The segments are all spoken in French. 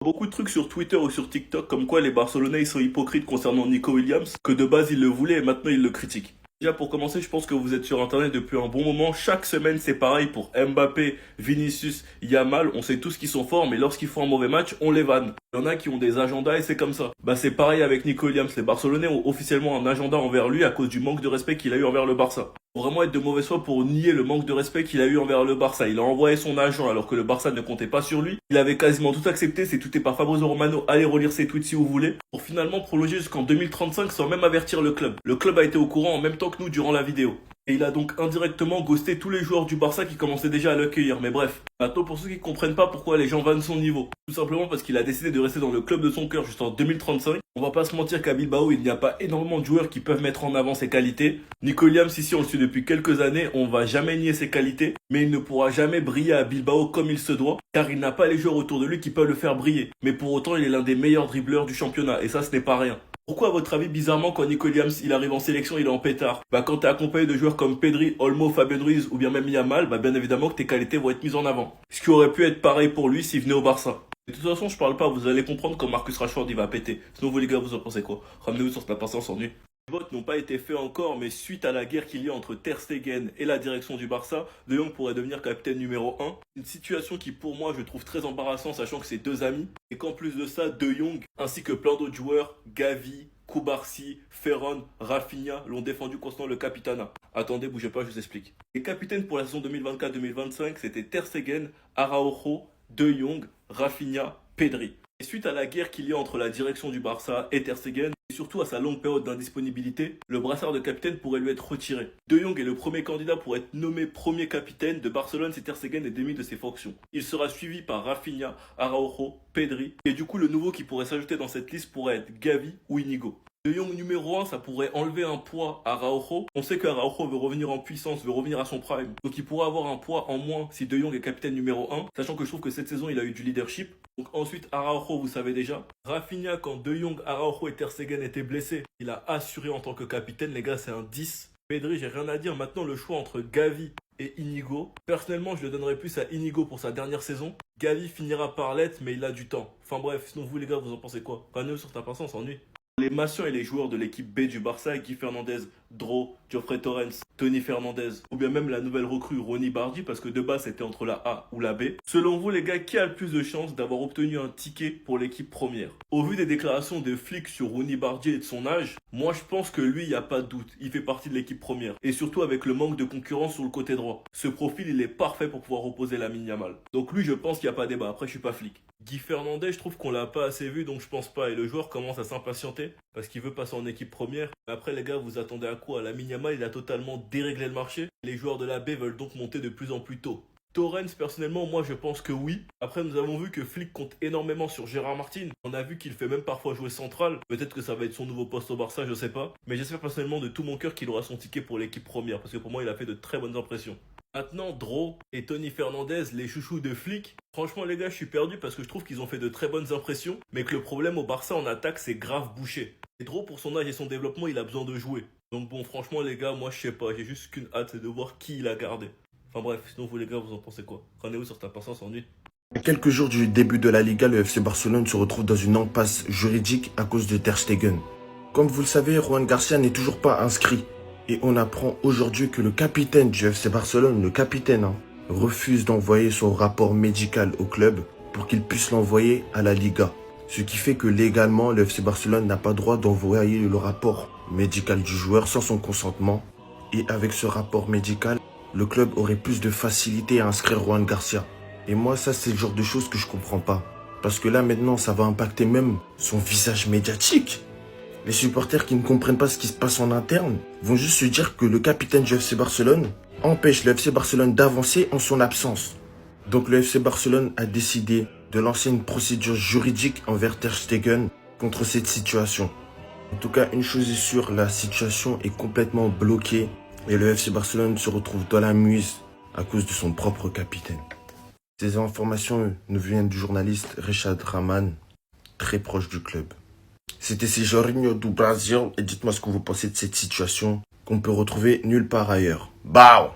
Beaucoup de trucs sur Twitter ou sur TikTok comme quoi les Barcelonais ils sont hypocrites concernant Nico Williams, que de base ils le voulaient et maintenant ils le critiquent. Déjà pour commencer, je pense que vous êtes sur internet depuis un bon moment. Chaque semaine c'est pareil pour Mbappé, Vinicius, Yamal. On sait tous qu'ils sont forts, mais lorsqu'ils font un mauvais match, on les vanne. Il y en a qui ont des agendas et c'est comme ça. Bah c'est pareil avec Nico Williams. Les Barcelonais ont officiellement un agenda envers lui à cause du manque de respect qu'il a eu envers le Barça. Faut vraiment être de mauvaise foi pour nier le manque de respect qu'il a eu envers le Barça. Il a envoyé son agent alors que le Barça ne comptait pas sur lui. Il avait quasiment tout accepté, c'est tout est par Fabrizio Romano. Allez relire ses tweets si vous voulez. Pour finalement prolonger jusqu'en 2035 sans même avertir le club. Le club a été au courant en même temps que nous durant la vidéo. Et il a donc indirectement ghosté tous les joueurs du Barça qui commençaient déjà à l'accueillir. Mais bref, maintenant pour ceux qui comprennent pas pourquoi les gens vannent son niveau. Tout simplement parce qu'il a décidé de rester dans le club de son cœur jusqu'en 2035. On va pas se mentir qu'à Bilbao, il n'y a pas énormément de joueurs qui peuvent mettre en avant ses qualités. Nico Williams, ici, on le suit depuis quelques années, on va jamais nier ses qualités, mais il ne pourra jamais briller à Bilbao comme il se doit, car il n'a pas les joueurs autour de lui qui peuvent le faire briller. Mais pour autant, il est l'un des meilleurs dribbleurs du championnat, et ça, ce n'est pas rien. Pourquoi, à votre avis, bizarrement, quand Nico Williams il arrive en sélection, il est en pétard? Bah, quand t'es accompagné de joueurs comme Pedri, Olmo, Fabien Ruiz ou bien même Yamal, bah, bien évidemment que tes qualités vont être mises en avant. Ce qui aurait pu être pareil pour lui s'il venait au Barça. De toute façon, je parle pas, vous allez comprendre quand Marcus Rashford il va péter. Sinon, vous les gars, vous en pensez quoi? Ramenez-vous sur la patience ennui. Les votes n'ont pas été faits encore, mais suite à la guerre qu'il y a entre Ter Stegen et la direction du Barça, De Jong pourrait devenir capitaine numéro 1. Une situation qui pour moi je trouve très embarrassante, sachant que c'est deux amis, et qu'en plus de ça, De Jong, ainsi que plein d'autres joueurs, Gavi, Koubarsi, Ferron, Rafinha, l'ont défendu concernant le capitana. Attendez, bougez pas, je vous explique. Les capitaines pour la saison 2024-2025, c'était Ter Stegen, Araujo, De Jong, Rafinha, Pedri. Et suite à la guerre qu'il y a entre la direction du Barça et Ter Stegen, et surtout à sa longue période d'indisponibilité, le brassard de capitaine pourrait lui être retiré. De Jong est le premier candidat pour être nommé premier capitaine de Barcelone si Ter Stegen est démis de ses fonctions. Il sera suivi par Rafinha, Araujo, Pedri, et du coup le nouveau qui pourrait s'ajouter dans cette liste pourrait être Gavi ou Inigo. De Jong numéro 1, ça pourrait enlever un poids à Araujo. On sait qu'Araujo veut revenir en puissance, veut revenir à son prime. Donc il pourrait avoir un poids en moins si De Jong est capitaine numéro 1, sachant que je trouve que cette saison il a eu du leadership. Donc ensuite Araujo, vous savez déjà. Rafinha, quand De Jong, Araujo et Ter Stegen étaient blessés, il a assuré en tant que capitaine. Les gars, c'est un 10. Pedri, j'ai rien à dire. Maintenant, le choix entre Gavi et Inigo. Personnellement, je le donnerais plus à Inigo pour sa dernière saison. Gavi finira par l'être, mais il a du temps. Enfin bref, sinon vous les gars, vous en pensez quoi? Panneau sur ta patience, on s'ennuie. Les mations et les joueurs de l'équipe B du Barça, Guy Fernandez, Dro, Geoffrey Torrens, Tony Fernandez, ou bien même la nouvelle recrue Ronny Bardi, parce que de base c'était entre la A ou la B. Selon vous les gars, qui a le plus de chances d'avoir obtenu un ticket pour l'équipe première? Au vu des déclarations des flics sur Ronny Bardi et de son âge, moi je pense que lui, il n'y a pas de doute, il fait partie de l'équipe première. Et surtout avec le manque de concurrence sur le côté droit. Ce profil, il est parfait pour pouvoir opposer Lamine Yamal. Donc lui, je pense qu'il n'y a pas débat, après je suis pas flic. Guy Fernandez, je trouve qu'on l'a pas assez vu, donc je pense pas. Et le joueur commence à s'impatienter parce qu'il veut passer en équipe première. Après, les gars, vous attendez à quoi? Lamine Yamal, il a totalement déréglé le marché. Les joueurs de la B veulent donc monter de plus en plus tôt. Torrens, personnellement, moi je pense que oui. Après, nous avons vu que Flick compte énormément sur Gérard Martin. On a vu qu'il fait même parfois jouer central. Peut-être que ça va être son nouveau poste au Barça, je sais pas. Mais j'espère personnellement de tout mon cœur qu'il aura son ticket pour l'équipe première. Parce que pour moi, il a fait de très bonnes impressions. Maintenant, Dro et Tony Fernandez, les chouchous de Flick. Franchement, les gars, je suis perdu parce que je trouve qu'ils ont fait de très bonnes impressions. Mais que le problème au Barça en attaque, c'est grave bouché. Et Dro, pour son âge et son développement, il a besoin de jouer. Donc bon, franchement, les gars, moi je sais pas. J'ai juste qu'une hâte, c'est de voir qui il a gardé. Enfin bref, sinon vous les gars, vous en pensez quoi? Rendez-vous sur ta patience ennui. À quelques jours du début de la Liga, le FC Barcelone se retrouve dans une impasse juridique à cause de Ter Stegen. Comme vous le savez, Juan Garcia n'est toujours pas inscrit. Et on apprend aujourd'hui que le capitaine du FC Barcelone, le capitaine, refuse d'envoyer son rapport médical au club pour qu'il puisse l'envoyer à la Liga. Ce qui fait que légalement, le FC Barcelone n'a pas droit d'envoyer le rapport médical du joueur sans son consentement. Et avec ce rapport médical, le club aurait plus de facilité à inscrire Juan Garcia. Et moi, ça, c'est le genre de choses que je comprends pas. Parce que là, maintenant, ça va impacter même son visage médiatique. Les supporters qui ne comprennent pas ce qui se passe en interne vont juste se dire que le capitaine du FC Barcelone empêche le FC Barcelone d'avancer en son absence. Donc le FC Barcelone a décidé de lancer une procédure juridique envers Ter Stegen contre cette situation. En tout cas, une chose est sûre, la situation est complètement bloquée et le FC Barcelone se retrouve dans la mouise à cause de son propre capitaine. Ces informations nous viennent du journaliste Richard Raman, très proche du club. C'était Jorginho du Brasil et dites-moi ce que vous pensez de cette situation qu'on peut retrouver nulle part ailleurs. Bao!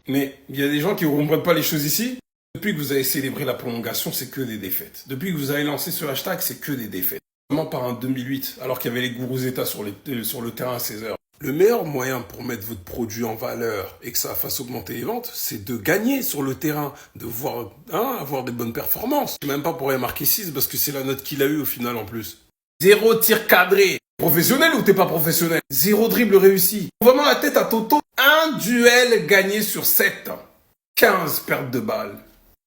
Mais il y a des gens qui ne comprennent pas les choses ici. Depuis que vous avez célébré la prolongation, c'est que des défaites. Depuis que vous avez lancé ce hashtag, c'est que des défaites. Vraiment par un 2008, alors qu'il y avait les gourous états sur le terrain à 16 heures. Le meilleur moyen pour mettre votre produit en valeur et que ça fasse augmenter les ventes, c'est de gagner sur le terrain, de voir, avoir des bonnes performances. Même pas pour marquer 6 parce que c'est la note qu'il a eue au final en plus. 0 tir cadré. Professionnel ou t'es pas professionnel? 0 dribble réussi. Vraiment la tête à Toto. Un duel gagné sur 7. 15 pertes de balles.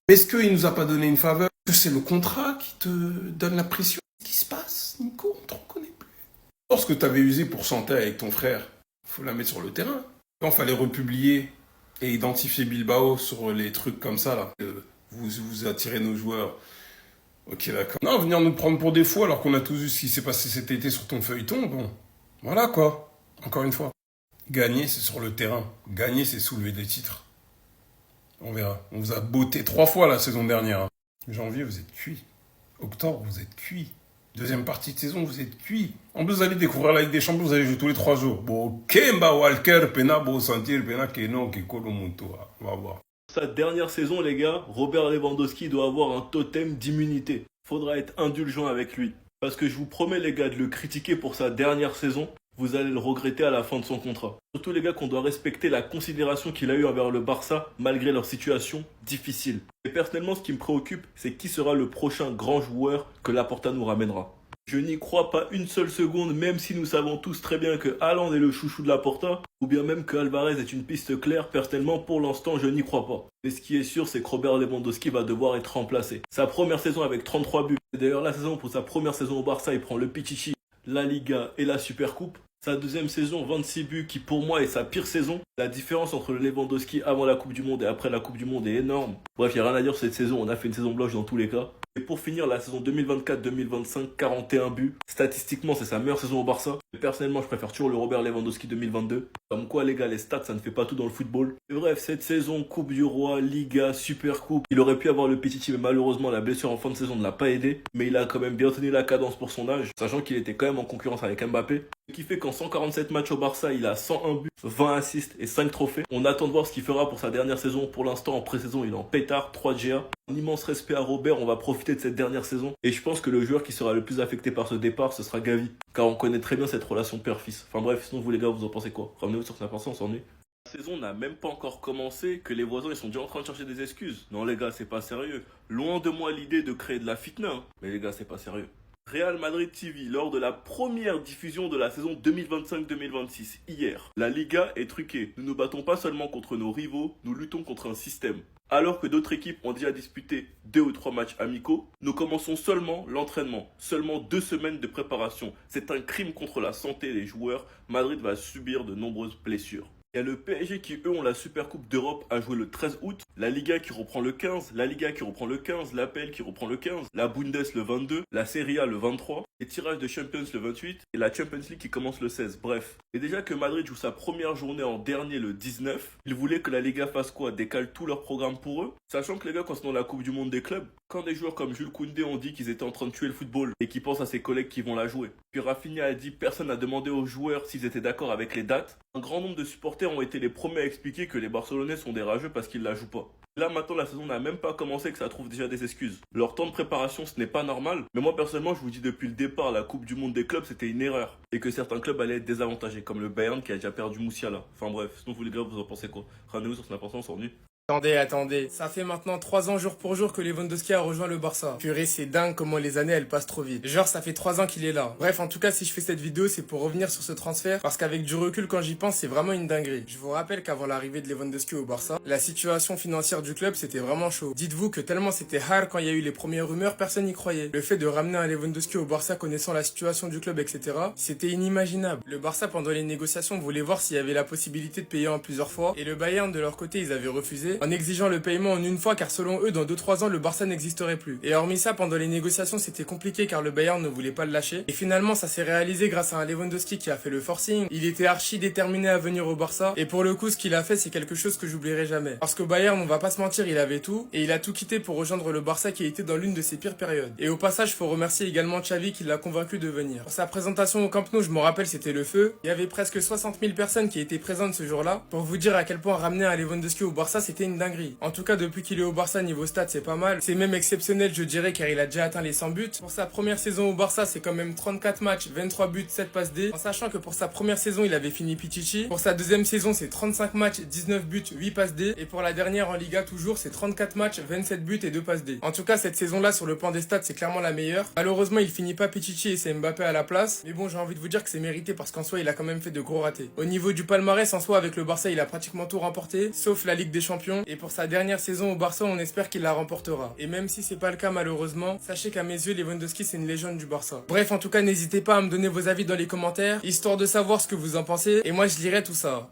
Est-ce qu'il nous a pas donné une faveur? Est-ce que c'est le contrat qui te donne la pression? Qu'est-ce qui se passe, Nico? On te reconnaît plus. Lorsque tu avais usé pour Santé avec ton frère, faut la mettre sur le terrain. Quand il fallait republier et identifier Bilbao sur les trucs comme ça, là, vous attirez nos joueurs. Ok, d'accord. Non, venir nous prendre pour des fous alors qu'on a tous vu ce qui s'est passé cet été sur ton feuilleton, bon. Voilà quoi. Encore une fois. Gagner, c'est sur le terrain. Gagner, c'est soulever des titres. On verra. On vous a botté 3 fois la saison dernière. Hein. Janvier, vous êtes cuit. Octobre, vous êtes cuit. Deuxième partie de saison, vous êtes cuit. En plus, vous allez découvrir la Ligue des Champions, vous allez jouer tous les 3 jours. Bon, Kemba Walker, Pena, Bo Sentir, Pena, Keno, Kekolo, Montoa. On va voir. Sa dernière saison, les gars, Robert Lewandowski doit avoir un totem d'immunité. Faudra être indulgent avec lui. Parce que je vous promets, les gars, de le critiquer pour sa dernière saison, vous allez le regretter à la fin de son contrat. Surtout, les gars, qu'on doit respecter la considération qu'il a eue envers le Barça, malgré leur situation difficile. Et personnellement, ce qui me préoccupe, c'est qui sera le prochain grand joueur que Laporta nous ramènera. Je n'y crois pas une seule seconde, même si nous savons tous très bien que Haaland est le chouchou de Laporta, ou bien même que Alvarez est une piste claire. Personnellement, pour l'instant, je n'y crois pas. Mais ce qui est sûr, c'est que Robert Lewandowski va devoir être remplacé. Sa première saison avec 33 buts. Et d'ailleurs, la saison pour sa première saison au Barça, il prend le Pichichi, la Liga et la Supercoupe. Sa deuxième saison, 26 buts, qui pour moi est sa pire saison. La différence entre le Lewandowski avant la Coupe du Monde et après la Coupe du Monde est énorme. Bref, il n'y a rien à dire sur cette saison, on a fait une saison blanche dans tous les cas. Et pour finir, la saison 2024-2025, 41 buts. Statistiquement, c'est sa meilleure saison au Barça. Mais personnellement, je préfère toujours le Robert Lewandowski 2022. Comme quoi, les gars, les stats, ça ne fait pas tout dans le football. Et bref, cette saison, Coupe du Roi, Liga, Supercoupe. Il aurait pu avoir le Pichichi, mais malheureusement, la blessure en fin de saison ne l'a pas aidé. Mais il a quand même bien tenu la cadence pour son âge, sachant qu'il était quand même en concurrence avec Mbappé. Ce qui fait qu'en 147 matchs au Barça, il a 101 buts, 20 assists et 5 trophées. On attend de voir ce qu'il fera pour sa dernière saison. Pour l'instant, en pré-saison, il est en pétard, 3 GA. Un immense respect à Robert, on va profiter de cette dernière saison. Et je pense que le joueur qui sera le plus affecté par ce départ, ce sera Gavi. Car on connaît très bien cette relation père-fils. Enfin bref, sinon vous les gars, vous en pensez quoi? Ramenez-vous sur Snap, on s'ennuie. La saison n'a même pas encore commencé que les voisins ils sont déjà en train de chercher des excuses. Non les gars, c'est pas sérieux. Loin de moi l'idée de créer de la fitna. Hein. Mais les gars, c'est pas sérieux. Real Madrid TV, lors de la première diffusion de la saison 2025-2026, hier. La Liga est truquée. Nous ne battons pas seulement contre nos rivaux, nous luttons contre un système. Alors que d'autres équipes ont déjà disputé 2 ou 3 matchs amicaux, nous commençons seulement l'entraînement. Seulement 2 semaines de préparation. C'est un crime contre la santé des joueurs. Madrid va subir de nombreuses blessures. Il y a le PSG qui, eux, ont la Supercoupe d'Europe à jouer le 13 août. La Liga qui reprend le 15. La Liga qui reprend le 15. L'APL qui reprend le 15. La Bundes le 22. La Serie A le 23. Les tirages de Champions le 28. Et la Champions League qui commence le 16. Bref. Et déjà que Madrid joue sa première journée en dernier le 19, ils voulaient que la Liga fasse quoi? Décale tout leur programme pour eux? Sachant que les gars, quand c'est dans la Coupe du Monde des clubs, quand des joueurs comme Jules Koundé ont dit qu'ils étaient en train de tuer le football et qu'ils pensent à ses collègues qui vont la jouer. Puis Rafinha a dit personne n'a demandé aux joueurs s'ils étaient d'accord avec les dates. Un grand nombre de supporters ont été les premiers à expliquer que les Barcelonais sont des rageux parce qu'ils la jouent pas. Là maintenant la saison n'a même pas commencé que ça trouve déjà des excuses. Leur temps de préparation ce n'est pas normal. Mais moi personnellement je vous dis depuis le départ la Coupe du Monde des clubs c'était une erreur. Et que certains clubs allaient être désavantagés comme le Bayern qui a déjà perdu Moussiala. Enfin bref, sinon vous les gars vous en pensez quoi? Rendez-vous sur Snap, on s'ennuie. Attendez. Ça fait maintenant 3 ans jour pour jour que Lewandowski a rejoint le Barça. Purée, c'est dingue comment les années elles passent trop vite. Genre, ça fait 3 ans qu'il est là. Bref, en tout cas, si je fais cette vidéo, c'est pour revenir sur ce transfert. Parce qu'avec du recul, quand j'y pense, c'est vraiment une dinguerie. Je vous rappelle qu'avant l'arrivée de Lewandowski au Barça, la situation financière du club, c'était vraiment chaud. Dites-vous que tellement c'était hard quand il y a eu les premières rumeurs, personne n'y croyait. Le fait de ramener un Lewandowski au Barça connaissant la situation du club, etc., c'était inimaginable. Le Barça, pendant les négociations, voulait voir s'il y avait la possibilité de payer en plusieurs fois. Et le Bayern, de leur côté, ils avaient refusé, en exigeant le paiement en une fois car selon eux, dans 2-3 ans, le Barça n'existerait plus. Et hormis ça, pendant les négociations, c'était compliqué car le Bayern ne voulait pas le lâcher. Et finalement, ça s'est réalisé grâce à un Lewandowski qui a fait le forcing. Il était archi déterminé à venir au Barça. Et pour le coup, ce qu'il a fait, c'est quelque chose que j'oublierai jamais. Parce que Bayern, on va pas se mentir, il avait tout. Et il a tout quitté pour rejoindre le Barça qui était dans l'une de ses pires périodes. Et au passage, faut remercier également Xavi qui l'a convaincu de venir. Pour sa présentation au Camp Nou, je me rappelle, c'était le feu. Il y avait presque 60 000 personnes qui étaient présentes ce jour-là. Pour vous dire à quel point ramener un Lewandowski au Barça, c'était une dinguerie. En tout cas, depuis qu'il est au Barça, niveau stats, c'est pas mal. C'est même exceptionnel, je dirais, car il a déjà atteint les 100 buts. Pour sa première saison au Barça, c'est quand même 34 matchs, 23 buts, 7 passes D. En sachant que pour sa première saison, il avait fini Pichichi. Pour sa deuxième saison, c'est 35 matchs, 19 buts, 8 passes D. Et pour la dernière en Liga, toujours, c'est 34 matchs, 27 buts et 2 passes D. En tout cas, cette saison-là, sur le plan des stats, c'est clairement la meilleure. Malheureusement, il finit pas Pichichi et c'est Mbappé à la place. Mais bon, j'ai envie de vous dire que c'est mérité parce qu'en soi, il a quand même fait de gros ratés. Au niveau du palmarès, en soi, avec le Barça, il a pratiquement tout remporté, sauf la Ligue des Champions. Et pour sa dernière saison au Barça, on espère qu'il la remportera. Et même si c'est pas le cas, malheureusement, sachez qu'à mes yeux, Lewandowski, c'est une légende du Barça. Bref, en tout cas, n'hésitez pas à me donner vos avis dans les commentaires, histoire de savoir ce que vous en pensez. Et moi, je lirai tout ça.